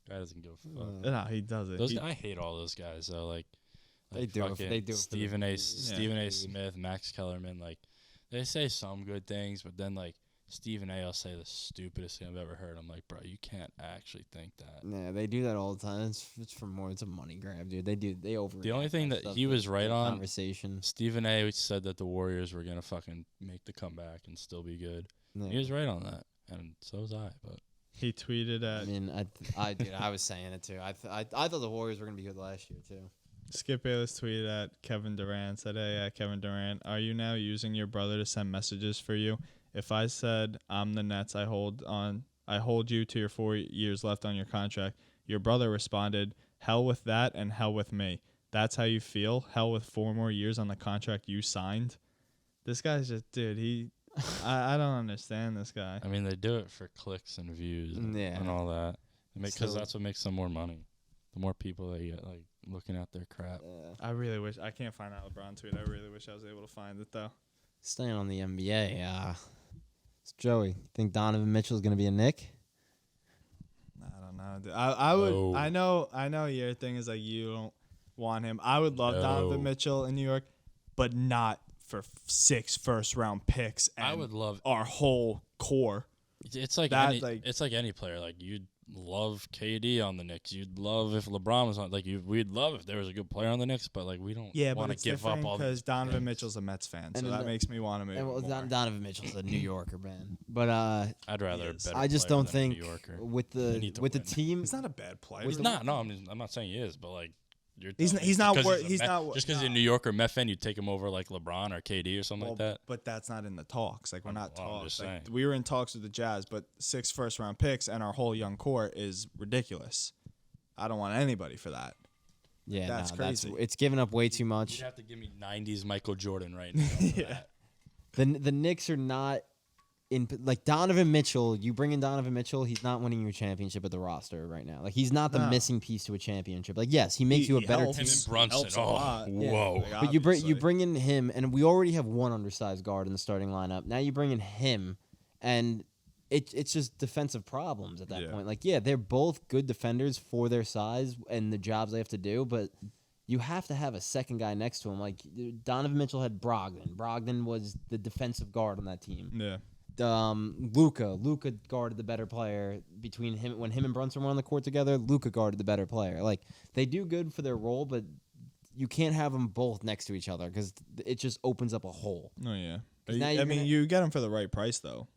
Guy doesn't give a fuck. No, he doesn't. I hate all those guys though. Like They do it. They do it. Stephen A. Stephen A. dude. Smith, Max Kellerman. Like they say some good things, but then like Stephen A. will say the stupidest thing I've ever heard. I'm like, bro, you can't actually think that. Yeah, they do that all the time. It's for more. It's a money grab, dude. They over. The only thing that he was right on. Conversation. Stephen A. said that the Warriors were gonna fucking make the comeback and still be good. Yeah. He was right on that, and so was I. But He tweeted at I mean, I was saying it too. I thought the Warriors were gonna be good last year too. Skip Bayless tweeted at Kevin Durant, said, "Hey, Kevin Durant, are you now using your brother to send messages for you? If I said I'm the Nets, I hold you to your 4 years left on your contract." Your brother responded, "Hell with that and hell with me. That's how you feel? Hell with 4 more years on the contract you signed?" This guy's just, dude, I don't understand this guy. I mean, they do it for clicks and views and all that. Because that's what makes them more money. The more people they get, like, looking at their crap. I really wish, I can't find that LeBron tweet. I really wish I was able to find it, though. Staying on the NBA, Joey, you think Donovan Mitchell's gonna be a Knick? I don't know. Dude. I would. No. I know. Your thing is like you don't want him. I would love No. Donovan Mitchell in New York, but not for 6 first-round picks. And I would love our whole core. It's like that, any, like- it's like any player. Like you'd love KD on the Knicks. You'd love if LeBron was on. Like we'd love if there was a good player on the Knicks. But like we don't want to give up all because these Donovan picks. Mitchell's a Mets fan, so And that then makes me want to move. And well, more. Donovan Mitchell's a New Yorker, man. But I'd rather a Yes. better I just player don't than a think New Yorker. with They the need to with the win. team. He's not a bad player. He's not. No, I'm not saying he is. But like He's not. He's Met, not. just because he's a New Yorker Met fan, you take him over like LeBron or KD or something Well, like that. But that's not in the talks. Like we're not Well, I'm just talks. Like, saying. we were in talks with the Jazz, but 6 first-round picks and our whole young core is ridiculous. I don't want anybody for that. Yeah, That's crazy. It's giving up way too much. You'd have to give me '90s Michael Jordan right now. For that. The Knicks are not in like Donovan Mitchell. You bring in Donovan Mitchell, he's not winning you a championship with the roster right now. Like he's not the No. missing piece to a championship. Like yes, he makes you a He better helps. team. Him and Brunson. Helps a Oh, lot. whoa. Like, But you obviously. bring in him, and we already have one undersized guard in the starting lineup. Now you bring in him, and it's just defensive problems at that Yeah. point. Like, yeah, they're both good defenders for their size and the jobs they have to do, but you have to have a second guy next to him. Like Donovan Mitchell had Brogdon. Brogdon was the defensive guard on that team. Yeah. Luka guarded the better player between him when him and Brunson were on the court together. Luka guarded the better player. Like they do good for their role, but you can't have them both next to each other because it just opens up a hole. Oh yeah. 'Cause now I you're mean, gonna- you get them for the right price though.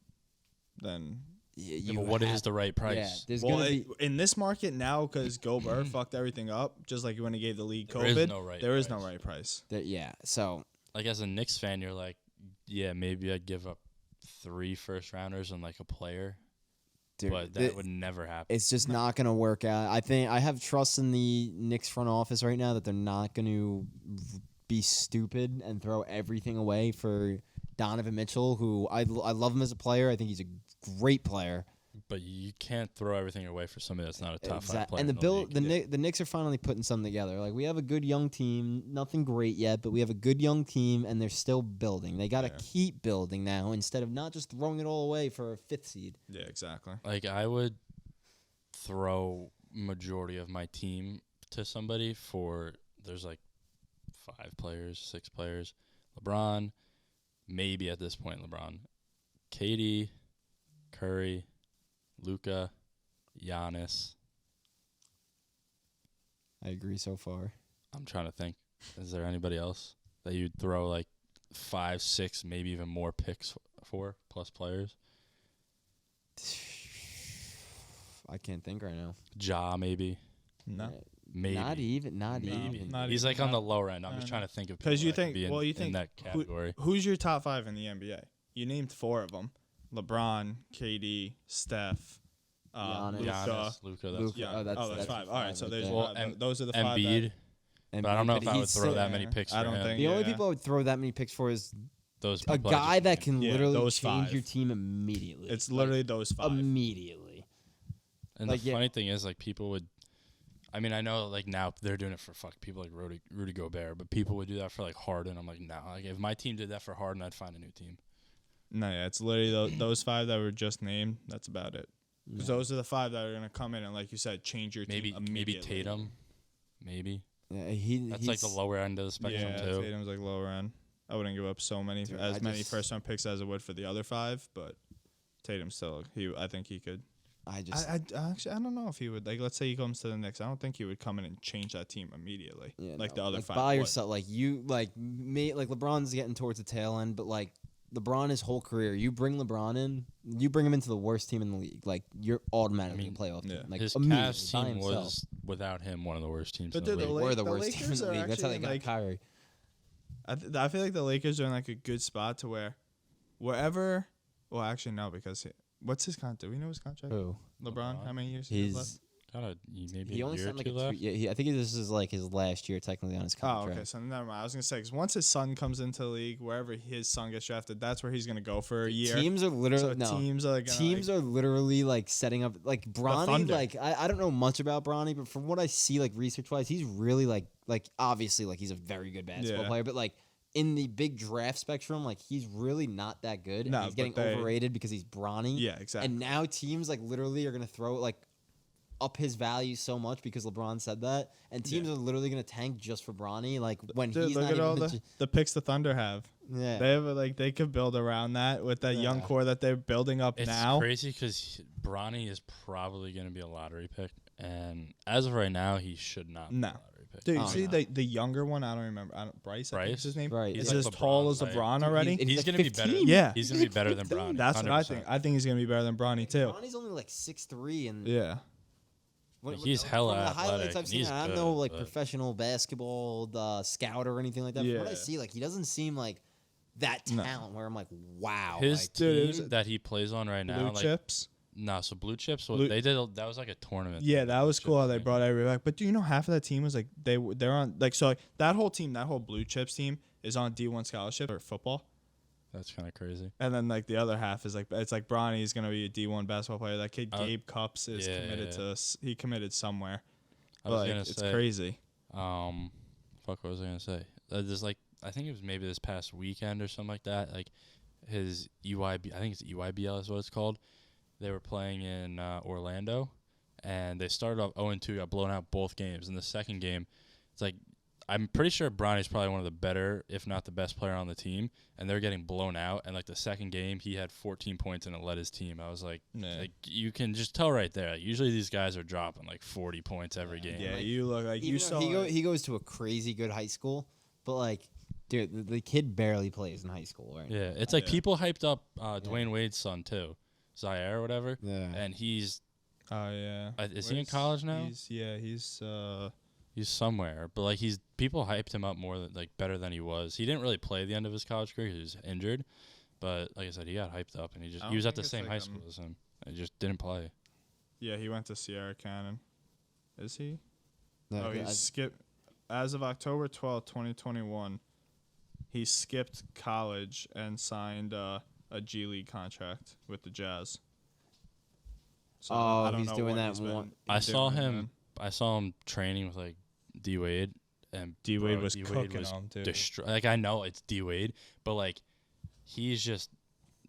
Then Yeah, but what is the right price? Yeah, there's well, gonna be. in this market now, because Gobert fucked everything up, just like when he gave the league There COVID. is no right there is no price. right price. Yeah, so Like as a Knicks fan, you're like, yeah, maybe I'd give up 3 first rounders and like a player, dude, but that would never happen. it's just not gonna work out. I think I have trust in the Knicks front office right now that they're not gonna be stupid and throw everything away for Donovan Mitchell, who I love him as a player. I think he's a great player. But you can't throw everything away for somebody that's not a top 5 player. And in the league. the Knicks are finally putting something together. Like we have a good young team, nothing great yet, but we have a good young team, and they're still building. They got to keep building now instead of not just throwing it all away for a 5th seed. Yeah, exactly. Like I would throw majority of my team to somebody for there's like 5 players, 6 players. LeBron, maybe at this point LeBron, KD, Curry, Luka, Giannis. I agree so far. I'm trying to think. Is there anybody else that you'd throw like 5, 6, maybe even more picks for plus players? I can't think right now. Ja, maybe. No. Maybe. Not even. Maybe. Not He's even- like on the not- lower end. I'm just no. trying to think of Because people you that could think, be in, well, you in think that category. who's your top 5 in the NBA? You named 4 of them: LeBron, KD, Steph, Giannis. Luka. Giannis, Luka. That's Luka. Yeah. Oh, that's 5. 5 All right, so right there's there. Well, those are the 5. Embiid. And But I don't know if I would he's throw that sick. many picks I for don't him. think- The only Yeah. people I would throw that many picks for is Those a players guy just that win. can Yeah, literally those change 5. your team immediately. It's literally those 5. immediately. And like, the yeah. funny thing is, like, people would. I mean, I know like now they're doing it for people like Rudy Gobert, but people would do that for like Harden. I'm like, no. Like if my team did that for Harden, I'd find a new team. No, yeah, it's literally those 5 that were just named. That's about it. Because those are the 5 that are gonna come in and, like you said, change your team immediately. Maybe Tatum, maybe. Yeah, That's like the lower end of the spectrum too. Tatum's like lower end. I wouldn't give up so many many first round picks as I would for the other 5, but Tatum still. I think he could. I Actually I don't know if he would. Like, let's say he comes to the Knicks, I don't think he would come in and change that team immediately. Yeah, like the other 5 by would. yourself. Like LeBron's getting towards the tail end, but like LeBron his whole career, you bring LeBron in, you bring him into the worst team in the league. Like you're automatically a playoff team. Like his immediately Cavs team was without him one of the worst teams. But in the dude, league. We're the the worst team in Lakers the are league. That's how they actually, got Kyrie. I feel like the Lakers are in like a good spot to where wherever. Well, actually no, because what's his contract? Do we know his contract? Who? LeBron. How many years? He has left? Maybe He a only year or signed like two left. I think this is like his last year technically on his Oh, contract. okay. So never mind. I was gonna say because once his son comes into the league, wherever his son gets drafted, that's where he's gonna go for a year. Teams are literally teams are literally like setting up like Bronny. Thunder. Like I don't know much about Bronny, but from what I see like research wise, he's really like obviously like he's a very good basketball player, but like in the big draft spectrum, like he's really not that good. No, and he's getting but overrated because he's Bronny. Yeah, exactly. And now teams like literally are gonna throw like up his value so much because LeBron said that, and teams are literally gonna tank just for Bronny. Like when Dude, he's look not at even all the picks the Thunder have. yeah. They have they could build around that with that young core that they're building up It's now. crazy because Bronny is probably going to be a lottery pick, and as of right now, he should not be a lottery pick. Dude, you see the younger one? I don't remember. Bryce. I think is his name. Right. He's like as tall as LeBron's LeBron height. already. Dude, He's like going to be better. 15. Yeah. He's going to be better than Bronny. That's what I 100%. think. I think he's gonna be better than Bronny too. Bronny's only like 6'3", and Yeah. He's hella from the athletic, highlights I've and seen, he's I'm good, no like but- professional basketball scout or anything like that. From what I Yeah. see, like he doesn't seem like that No. talent. Where I'm like, wow. His like, team that he plays on right now, Blue like chips. so Blue Chips. Blue- They did that was like a tournament. Yeah, thing, that was Blue cool how Chips they thing. brought everybody back. But do you know half of that team was like they're on like so like that whole team, that whole Blue Chips team is on D1 scholarship or football. That's kind of crazy. And then like the other half is like it's like Bronny's gonna be a D1 basketball player. That kid Gabe Cups is committed to he committed somewhere. I was Like, gonna it's say, crazy. What was I gonna say? There's like I think it was maybe this past weekend or something like that. Like his EYB, I think it's EYBL is what it's called. They were playing in Orlando, and they started off 0-2, got blown out both games. In the second game, it's like I'm pretty sure Bronny's probably one of the better, if not the best player on the team, and they're getting blown out. And like the second game, he had 14 points and it led his team. I was like, you can just tell right there. Like, usually these guys are dropping like 40 points every game. Yeah, like, you look like you saw. he goes to a crazy good high school, but like, dude, the kid barely plays in high school, right? Yeah, it's like people hyped up Dwayne Wade's son too, Zaire or whatever. Yeah. And he's Oh yeah. is he in college now? He's He's somewhere, but like people hyped him up more like better than he was. He didn't really play the end of his college career; he was injured. But like I said, he got hyped up, and he was at the same high school as him. And he just didn't play. Yeah, he went to Sierra Canyon. Is he? Yeah, Oh, he skipped. As of October 12th, 2021, he skipped college and signed a G League contract with the Jazz. So I don't he's know doing what that he's been one. I saw doing, him. man. I saw him training with like D Wade, and D Wade bro, was D-Wade cooking him too. Like I know it's D Wade, but like he's just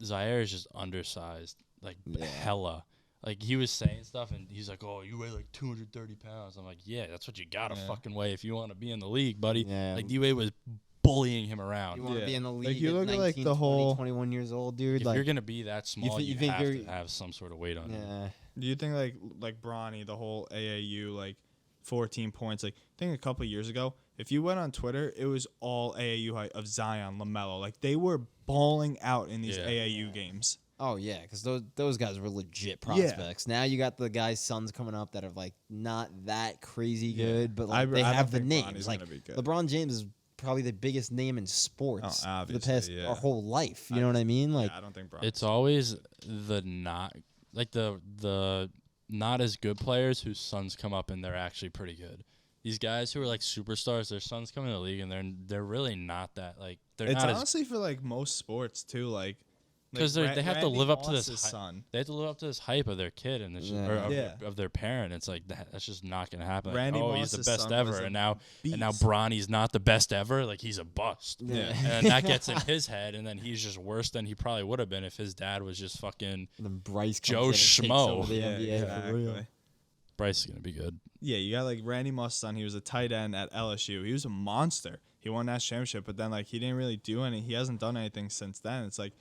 Zaire is just undersized, like hella. Like he was saying stuff, and he's like, "Oh, you weigh like 230 pounds." I'm like, "Yeah, that's what you gotta fucking weigh if you want to be in the league, buddy." Yeah. Like D Wade was bullying him You around. want to be in the league Like, you at look at, 19, like, the 20, whole- 21 years old, dude. If Like, you're gonna be that small, you, think have you're- to have some sort of weight on you. yeah. Do you think like Bronny, the whole AAU, like 14 points? Like I think a couple of years ago, if you went on Twitter, it was all AAU height of Zion, LaMelo. Like they were balling out in these Yeah. AAU games. Oh yeah, because those guys were legit prospects. Now you got the guys' sons coming up that are like not that crazy good, but like they I have don't the think names. Bronny's Like gonna be good. LeBron James is probably the biggest name in sports Oh, for the past obviously, our whole life. You know what I mean? Like I don't think Bronny. It's always the not as good players whose sons come up and they're actually pretty good. These guys who are like superstars, their sons come in the league and they're really not that like they're It's not honestly for like most sports too. Like Because they have to live up to this. Son. They have to live up to this hype of their kid and of their parent. It's like that's just not gonna happen. Like, Randy he's the Moss's best son ever, was a and now beast. Bronny's not the best ever. Like he's a bust. Yeah. And that gets in his head, and then he's just worse than he probably would have been if his dad was just fucking And then Bryce comes Joe in and takes Schmo. over the NBA for real. Exactly. Bryce is gonna be good. Yeah, you got like Randy Moss's son. He was a tight end at LSU. He was a monster. He won that championship, but then like he didn't really do any. He hasn't done anything since then. It's like,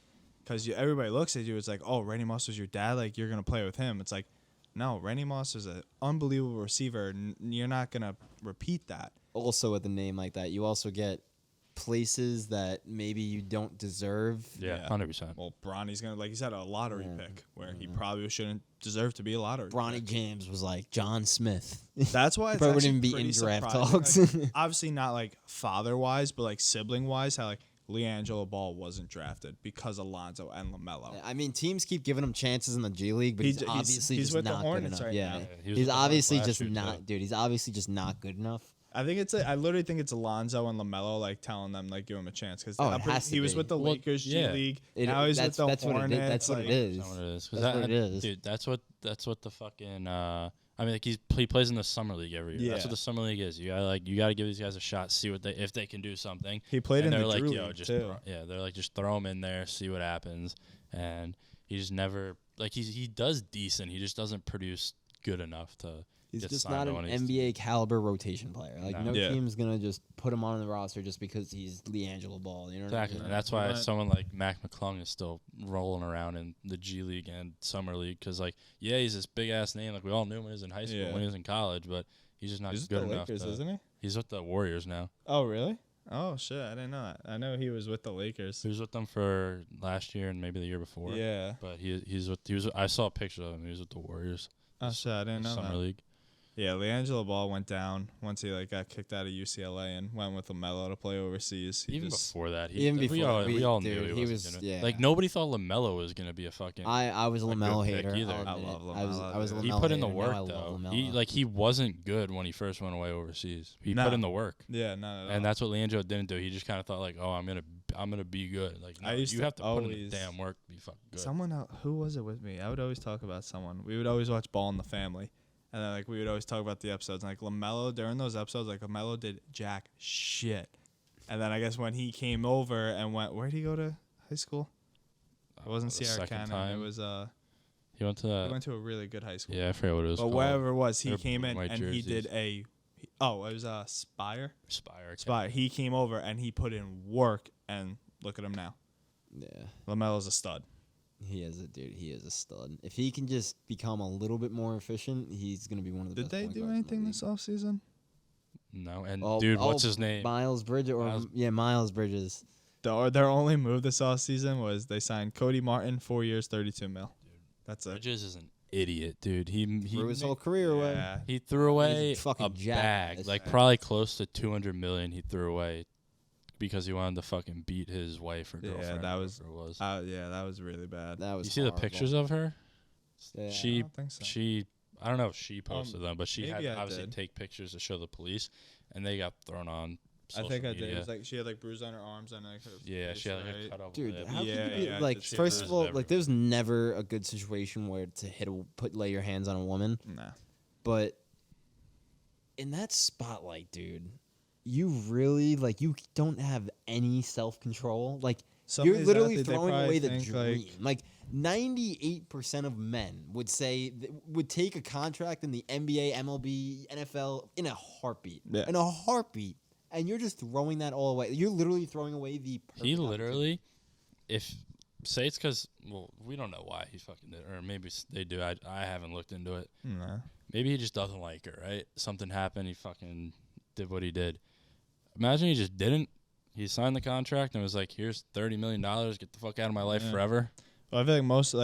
because everybody looks at you, it's like, oh, Randy Moss was your dad. Like you're gonna play with him. It's like, no, Randy Moss is an unbelievable receiver. You're not gonna repeat that. Also, with a name like that, you also get places that maybe you don't deserve. Yeah, 100%. Well, Bronny's gonna, like you said, a lottery pick where he probably shouldn't deserve to be a lottery. Bronny pick. James was like John Smith. That's why it's Probably actually wouldn't be pretty in draft surprising. talks. Like, obviously not like father wise, but like sibling wise, how like LiAngelo Ball wasn't drafted because of Lonzo and LaMelo. I mean, teams keep giving him chances in the G League, but he's obviously he's just with the not Hornets good enough. right Yeah, now. He was he's with the Hornets obviously last just year, not, too. dude. He's obviously just not good enough. I think I literally think it's Alonzo and LaMelo like telling them like give him a chance because Oh, it has to he was be. with the Well, Lakers yeah. G League. It- Now he's with the that's Hornets. what it is. That's what like, it is. That's what it is. 'Cause That's what it is. Dude, that's what the fucking. I mean, like he plays in the summer league every year. That's Yeah. what the summer league is. You gotta give these guys a shot, see what if they can do something. He played and in they're the like, Drew yo, League, just too. they're like just throw him in there, see what happens. And he just never like he does decent. He just doesn't produce good enough to. He's get just signed not to an one of these NBA caliber rotation player. Like No. no Yeah. team's gonna just put him on the roster just because he's LiAngelo Ball. You know what I Exactly, mean? and that's why Right. someone like Mac McClung is still rolling around in the G League and Summer League because, like, yeah, he's this big ass name. Like we all knew him when he was in high school, Yeah. when he was in college, but he's just not He's with good the enough. Lakers, isn't he? He's with the Warriors now. Oh really? Oh shit, I didn't know that. I know he was with the Lakers. He was with them for last year and maybe the year before. Yeah. but he was. I saw pictures of him. He was with the Warriors. Oh shit, I didn't know Summer that. League. Yeah, LiAngelo Ball went down once he like got kicked out of UCLA and went with LaMelo to play overseas. He Even just, before that, Even we before, all dude, knew he he was- wasn't yeah. like nobody thought LaMelo was gonna be a fucking. I was a a good LaMelo pick hater. either. I'll I admit love it. I was a LaMelo, LaMelo He put in the hater. work Now I love though. LaMelo. He wasn't good when he first went away overseas. He No. put in the work. yeah, not at all. And that's what Leandro didn't do. He just kind of thought like, oh, I'm gonna be good. Like no, I used you to have to put in the always- damn work to be fucking good. Someone else, who was it with me? I would always talk about someone. We would always watch Ball in the Family. And then, like, we would always talk about the episodes. And, like, LaMelo, during those episodes, like, LaMelo did jack shit. And then I guess when he came over and where'd he go to high school? It wasn't the Sierra second Canyon. time. It was, He went to he went to a really good high school. yeah, I forget what it was. But called. wherever it was, he They're came blue in and white and he jerseys. did it was Spire? Spire. Spire. He came over and he put in work, and look at him now. Yeah, LaMelo's a stud. he is a dude. He is a stud. If he can just become a little bit more efficient, he's gonna be one of the Did best. they point do guards in the anything league. this offseason? No, and Oh, dude, oh, what's his name? Miles Bridges, Miles Bridges. Their only move this offseason was they signed Cody Martin, 4 years, 32 mil. That's it. Bridges is an idiot, dude. He Threw his whole career away. Yeah. He threw away He's a fucking a jackass. bag, like probably close to 200 million. He threw away because he wanted to fucking beat his wife or Yeah, girlfriend. that was- whatever it was. Yeah, that was really bad. That was. You see the horrible. pictures of her? Yeah. She I don't think so. I don't know if she posted them, but she had maybe to I obviously did. take pictures to show the police, and they got thrown on. I think I did. media. It was like she had like bruises on her arms and like her Yeah, face, she had like right? a cut off Dude, lip. how Yeah, can you be, yeah, I like? did see First that. of all, Everywhere. like, there's never a good situation where to lay your hands on a woman, Nah. but in that spotlight, you really you don't have any self control. Like Some you're of these literally athletes, they throwing probably away the think, dream. Like 98% of men would say would take a contract in the NBA, MLB, NFL in a heartbeat. Yeah. In a heartbeat. And you're just throwing that all away. You're literally throwing away the perfect He opportunity. literally, say it's because, well, we don't know why he fucking did, or maybe they do. I haven't looked into it. Nah. Maybe he just doesn't like her, right? Something happened. He fucking did what he did. Imagine he just didn't. He signed the contract and was like, "Here's $30 million. Get the fuck out of my life Yeah. forever." Well, I feel like most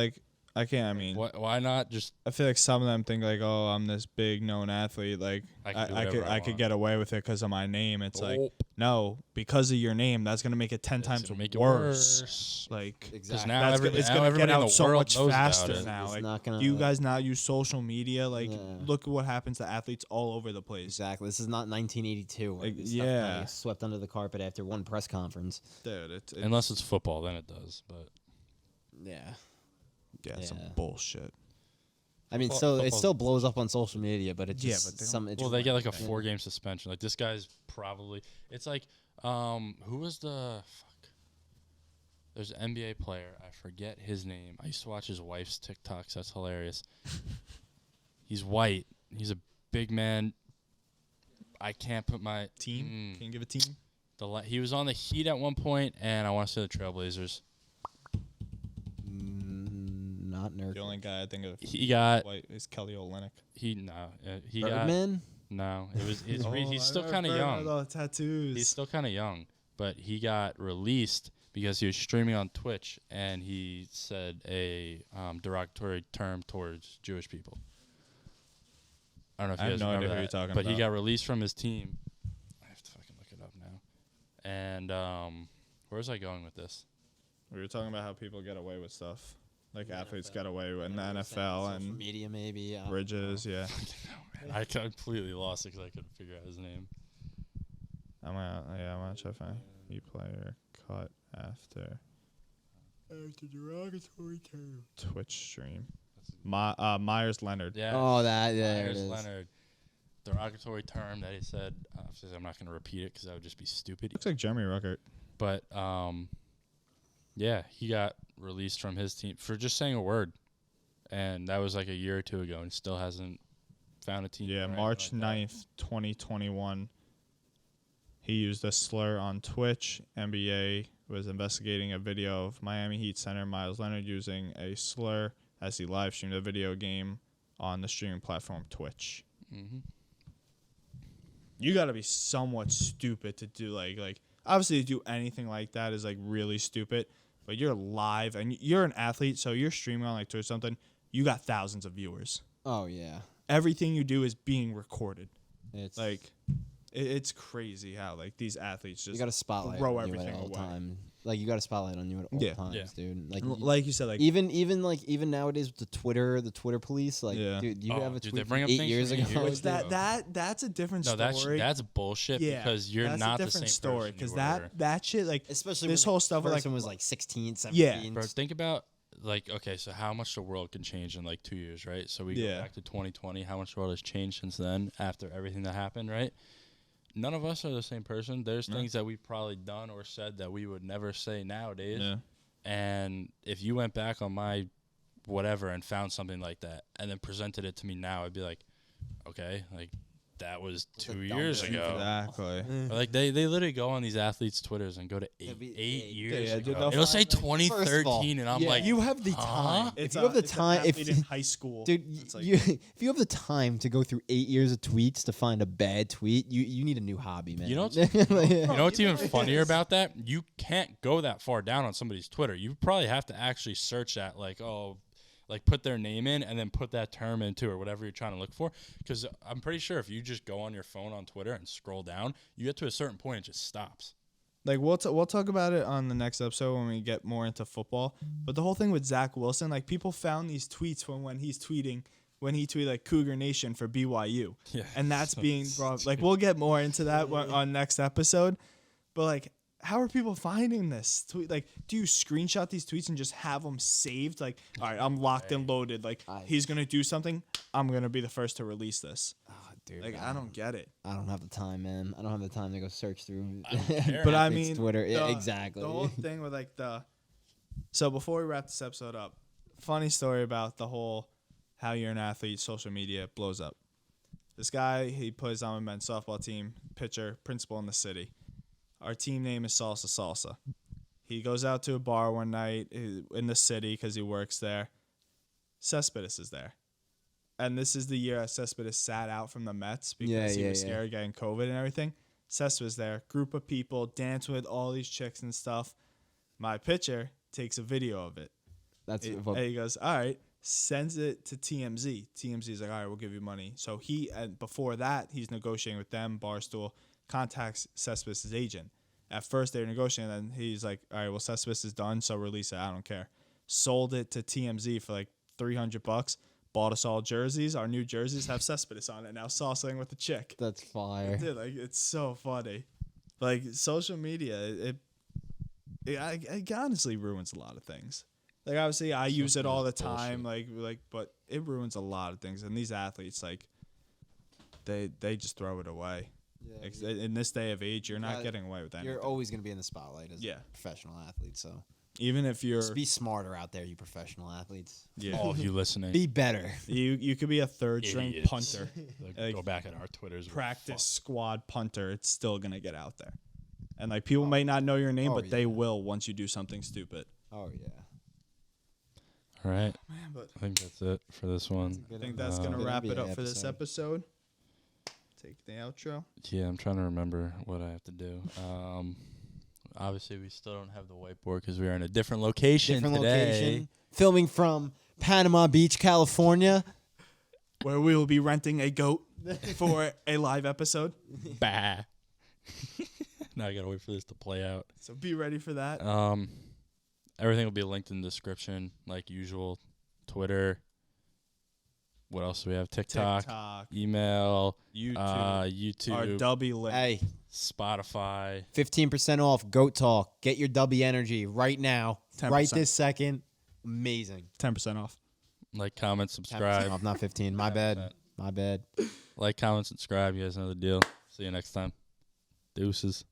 I can't. I mean, Why not just? I feel like some of them think like, oh, I'm this big known athlete. Like I can do whatever I I could want. get away with it because of my name. It's like Nope. no, because of your name, that's gonna make it 10 It's times gonna make it worse. Like Because Exactly. now that's everybody, it's now gonna get everybody in out the so world much knows faster about it. now. It's Like not gonna, you guys now use social media. Like Yeah. look at what happens to athletes all over the place. Exactly. This is not 1982 where Like, this stuff yeah. gets swept under the carpet after one press conference. Dude, it's Unless it's football, then it does. But Yeah. Yeah, some Yeah. bullshit. I mean, it still blows up on social media, but it just they get like a 4-game suspension. Like this guy's probably. It's like who was the fuck? There's an NBA player. I forget his name. I used to watch his wife's TikToks. That's hilarious. He's white. He's a big man. I can't put my team. Can you give a team? He was on the Heat at one point, and I want to say the Trailblazers. Not Nurkic. The only guy I think of he got white is Kelly Olynyk. He Birdman? No, it was he's still kind of young. Oh, tattoos. He's still kind of young, but he got released because he was streaming on Twitch and he said a derogatory term towards Jewish people. I don't know if you guys remember that, who you're talking about. He got released from his team. I have to fucking look it up now. And where was I going with this? We were talking about how people get away with stuff. Like athletes get away with in the NFL and media, maybe. Bridges, yeah. Man, I completely lost it because I couldn't figure out his name. I'm gonna try to find player cut after derogatory term. Twitch stream. Myers Leonard. Yeah. Oh, Myers Leonard. Derogatory term that he said. I'm not going to repeat it because that would just be stupid. Looks like Jeremy Ruckert. But yeah, he got released from his team for just saying a word, and that was like a year or two ago, and he still hasn't found a team. Yeah, March 9th, 2021. He used a slur on Twitch. NBA was investigating a video of Miami Heat center Myles Leonard using a slur as he live streamed a video game on the streaming platform Twitch. Mm-hmm. You got to be somewhat stupid to do like obviously to do anything like that is like really stupid, but you're live and you're an athlete, so you're streaming on like Twitch or something. You got thousands of viewers. Oh yeah. Everything you do is being recorded. It's like it's crazy how like these athletes just you got a spotlight throw on everything you at all away. Time. Like you got a spotlight on you at all times, dude. Like you said, like even nowadays with the Twitter police, like dude, you have a tweet from 8 years ago. Which that's a different story. That's bullshit because you're not the same story because that shit like especially this whole stuff with person was like 16, 17. Yeah, bro. Think about like okay, so how much the world can change in like 2 years, right? So we go back to 2020. How much the world has changed since then after everything that happened, right? None of us are the same person. There's things that we've probably done or said that we would never say nowadays. Yeah. And if you went back on my whatever and found something like that and then presented it to me now, I'd be like, okay, like that was 2 years ago. Exactly. Like they literally go on these athletes' Twitters and go to 8 years ago. Dude, it'll say 2013, and I'm like, you have the time. If you have the time, if in high school, dude, if you have the time to go through 8 years of tweets to find a bad tweet, you need a new hobby, man. You know what's even funnier about that? You can't go that far down on somebody's Twitter. You probably have to actually search that, like put their name in and then put that term into or whatever you're trying to look for. Because I'm pretty sure if you just go on your phone on Twitter and scroll down, you get to a certain point, it just stops. Like we'll talk about it on the next episode when we get more into football. But the whole thing with Zach Wilson, like people found these tweets from when he tweeted like Cougar Nation for BYU, and that's being brought. Like we'll get more into that on next episode. But like, how are people finding this tweet? Like, do you screenshot these tweets and just have them saved? Like, all right, I'm locked and loaded. Like, he's gonna do something. I'm gonna be the first to release this. Oh, dude, like, I don't get it. I don't have the time, man. I don't have the time to go search through. But I mean, Twitter. Yeah, exactly. The whole thing with like So before we wrap this episode up, funny story about the whole how you're an athlete, social media blows up. This guy, he plays on a men's softball team, pitcher, principal in the city. Our team name is Salsa. He goes out to a bar one night in the city because he works there. Cespedes is there. And this is the year Cespedes sat out from the Mets because he was scared of getting COVID and everything. Cespedes there, group of people, dance with all these chicks and stuff. My pitcher takes a video of it. And he goes, all right, sends it to TMZ. TMZ's like, all right, we'll give you money. So before that, he's negotiating with them, Barstool, contacts Cespedes' agent. At first, they're negotiating, and then he's like, all right, well, Cespedes is done, so release it. I don't care. Sold it to TMZ for like $300. Bought us all jerseys. Our new jerseys have Cespedes on it. Now saucing with the chick. That's fire. Dude, like, it's so funny. Like, social media, it honestly ruins a lot of things. Like obviously, I use it Social all the media is time. But it ruins a lot of things. And these athletes, like, they just throw it away. Yeah, Like, in this day of age, you're not gotta- getting away with anything. you're always gonna be in the spotlight as Yeah. a professional athlete. So Even if you're, just be smarter out there, you professional athletes. yeah, All of you listening, Be better. you could be a third string Idiots. punter, like, go back at our Twitters. we're practice squad punter. It's still gonna get out there, and like people might not know your name, Oh, but they yeah. will once you do something stupid. Oh yeah. fucked. All right, Man, but I think that's it for this one. I think that's gonna Good wrap it NBA up for this episode. Take the outro. Yeah, I'm trying to remember what I have to do. Obviously, we still don't have the whiteboard because we are in a different location Different today. location. Filming from Panama Beach, California. Where we will be renting a goat for a live episode. Bah. Now I gotta wait for this to play out. So be ready for that. Everything will be linked in the description, like usual. Twitter. What else do we have? TikTok. Email. YouTube. Our YouTube. Dubby link. Hey, Spotify. 15% off Goat Talk. Get your Dubby energy right now. 10%. Right this second. Amazing. 10% off. Like, comment, 10% subscribe. off, not 15. My bad. My bad. Like, comment, subscribe. You guys know the deal. See you next time. Deuces.